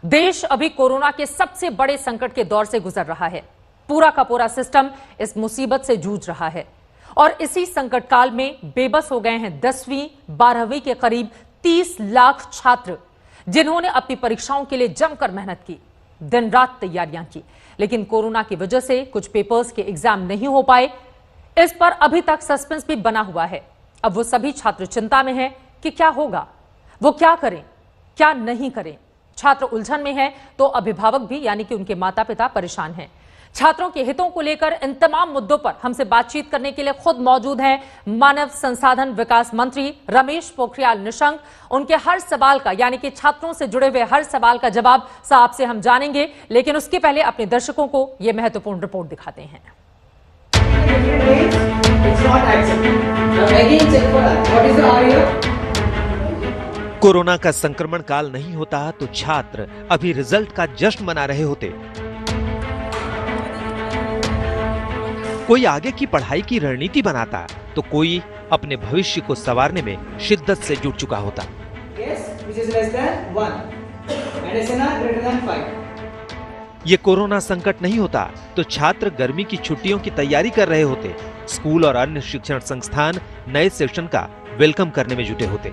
देश अभी कोरोना के सबसे बड़े संकट के दौर से गुजर रहा है। पूरा का पूरा सिस्टम इस मुसीबत से जूझ रहा है और इसी संकट काल में बेबस हो गए हैं 10वीं 12वीं के करीब 30 लाख छात्र, जिन्होंने अपनी परीक्षाओं के लिए जमकर मेहनत की, दिन रात तैयारियां की, लेकिन कोरोना की वजह से कुछ पेपर्स के एग्जाम नहीं हो पाए। इस पर अभी तक सस्पेंस भी बना हुआ है। अब वो सभी छात्र चिंता में हैं कि क्या होगा, वो क्या करें, क्या नहीं करें। छात्र उलझन में हैं तो अभिभावक भी यानी कि उनके माता पिता परेशान हैं। छात्रों के हितों को लेकर इन तमाम मुद्दों पर हमसे बातचीत करने के लिए खुद मौजूद हैं मानव संसाधन विकास मंत्री रमेश पोखरियाल निशंक। उनके हर सवाल का यानी कि छात्रों से जुड़े हुए हर सवाल का जवाब साहब से हम जानेंगे, लेकिन उसके पहले अपने दर्शकों को यह महत्वपूर्ण रिपोर्ट दिखाते हैं। कोरोना का संक्रमण काल नहीं होता तो छात्र अभी रिजल्ट का जश्न मना रहे होते। कोई आगे की पढ़ाई की रणनीति बनाता तो कोई अपने भविष्य को संवारने में शिद्दत से जुट चुका होता। ये कोरोना संकट नहीं होता तो छात्र गर्मी की छुट्टियों की तैयारी कर रहे होते। स्कूल और अन्य शिक्षण संस्थान नए सेशन का वेलकम करने में जुटे होते।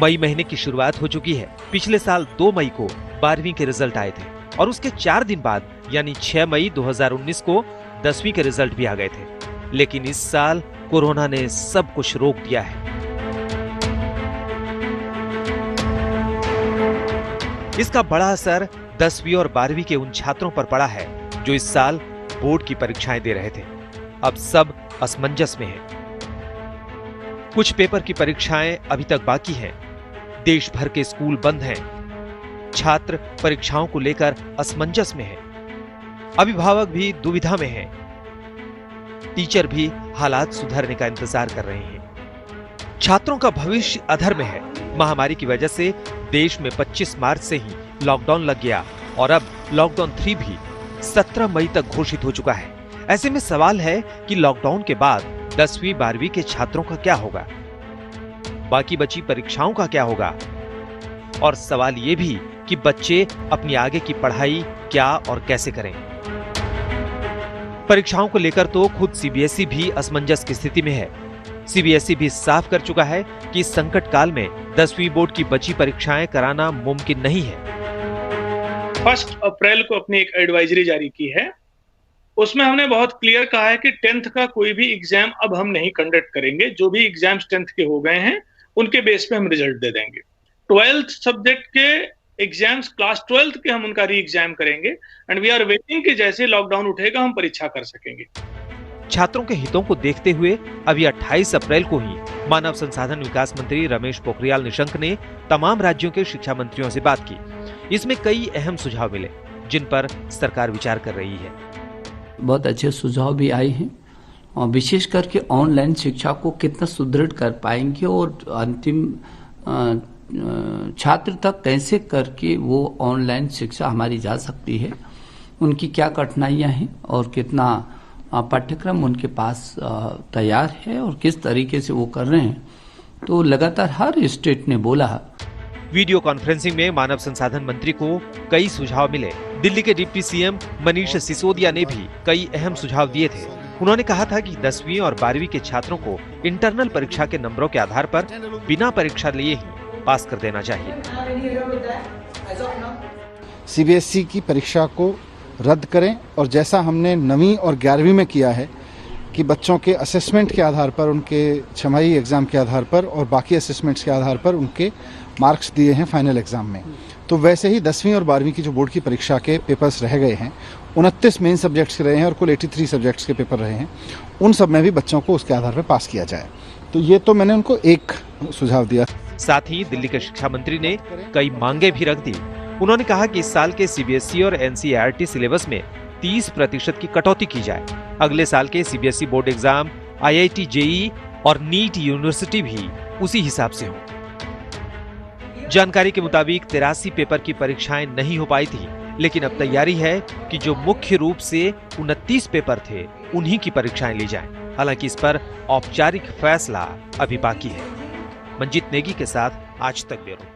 मई महीने की शुरुआत हो चुकी है। पिछले साल 2 मई को 12वीं के रिजल्ट आए थे और उसके 4 दिन बाद यानी 6 मई 2019 को 10वीं के रिजल्ट भी आ गए थे। लेकिन इस साल कोरोना ने सब कुछ रोक दिया है। इसका बड़ा असर 10वीं और 12वीं के उन छात्रों पर पड़ा है जो इस साल बोर्ड की परीक्षाएं दे रहे थे। अब सब असमंजस में हैं। कुछ पेपर की परीक्षाएं अभी तक बाकी हैं। देश भर के स्कूल बंद हैं। छात्र परीक्षाओं को लेकर असमंजस में हैं। अभिभावक भी दुविधा में हैं। टीचर भी हालात सुधरने का इंतजार कर रहे हैं। छात्रों का भविष्य अधर में है। महामारी की वजह से देश में 25 मार्च से ही लॉकडाउन लग गया और अब लॉकडाउन 3 भी 17 मई तक घोषित हो चुका है। ऐसे में सवाल है कि लॉकडाउन के बाद 10वीं 12वीं के छात्रों का क्या होगा, बाकी बची परीक्षाओं का क्या होगा, और सवाल ये भी कि बच्चे अपनी आगे की पढ़ाई क्या और कैसे करें। परीक्षाओं को लेकर तो खुद सीबीएसई भी असमंजस की स्थिति में है। सीबीएसई भी साफ कर चुका है कि इस संकट काल में 10वीं बोर्ड की बची परीक्षाएं कराना मुमकिन नहीं है। 1 अप्रैल को अपनी एक एडवाइजरी जारी की है। उसमें हमने बहुत क्लियर कहा है कि 10th का कोई भी एग्जाम अब हम नहीं कंडक्ट करेंगे। जो भी एग्जाम्स 10th के हो गए हैं उनके बेस पे हम रिजल्ट दे देंगे। 12th सब्जेक्ट के एग्जाम्स क्लास 12th के हम उनका री एग्जाम करेंगे एंड वी आर वेटिंग कि जैसे लॉकडाउन उठेगा हम परीक्षा कर सकेंगे। छात्रों के हितों को देखते हुए अभी 28 अप्रैल को ही मानव संसाधन विकास मंत्री रमेश पोखरियाल निशंक ने तमाम राज्यों के शिक्षा मंत्रियों से बात की। इसमें कई अहम सुझाव मिले जिन पर सरकार विचार कर रही है। बहुत अच्छे सुझाव भी आए हैं और विशेष करके ऑनलाइन शिक्षा को कितना सुदृढ़ कर पाएंगे और अंतिम छात्र तक कैसे करके वो ऑनलाइन शिक्षा हमारी जा सकती है, उनकी क्या कठिनाइयां हैं और कितना पाठ्यक्रम उनके पास तैयार है और किस तरीके से वो कर रहे हैं। तो लगातार हर स्टेट ने बोला। वीडियो कॉन्फ्रेंसिंग में मानव संसाधन मंत्री को कई सुझाव मिले। दिल्ली के डिप्टी सीएम मनीष सिसोदिया ने भी कई अहम सुझाव दिए थे। उन्होंने कहा था कि 10वीं और 12वीं के छात्रों को इंटरनल परीक्षा के नंबरों के आधार पर बिना परीक्षा लिए ही पास कर देना चाहिए। सीबीएसई की परीक्षा को रद्द करें और जैसा हमने 9वीं और 11वीं में किया है कि बच्चों के असेसमेंट के आधार पर, उनके छमाही एग्जाम के आधार पर और बाकी असेसमेंट्स के आधार पर उनके मार्क्स दिए हैं फाइनल एग्जाम में, तो वैसे ही 10वीं और 12वीं की जो बोर्ड की परीक्षा के पेपर्स रह गए हैं, 29 मेन सब्जेक्ट्स के रहे हैं और कुल 83 सब्जेक्ट्स के पेपर रहे हैं, उन सब में भी बच्चों को उसके आधार पर पास किया जाए। तो ये तो मैंने उनको एक सुझाव दिया। साथ ही दिल्ली के शिक्षा मंत्री ने कई मांगे भी रख दी। उन्होंने कहा कि इस साल के सीबीएसई और एनसीईआरटी सिलेबस में 30% की कटौती की जाए। अगले साल के CBSE board exam, IIT JEE और नीट यूनिवर्सिटी भी उसी हिसाब से हो। जानकारी के मुताबिक 83 पेपर की परीक्षाएं नहीं हो पाई थी, लेकिन अब तैयारी है कि जो मुख्य रूप से 29 पेपर थे उन्हीं की परीक्षाएं ली जाएं। हालांकि इस पर औपचारिक फैसला अभी बाकी है। मंजीत नेगी के साथ आज तक ब्यूरो।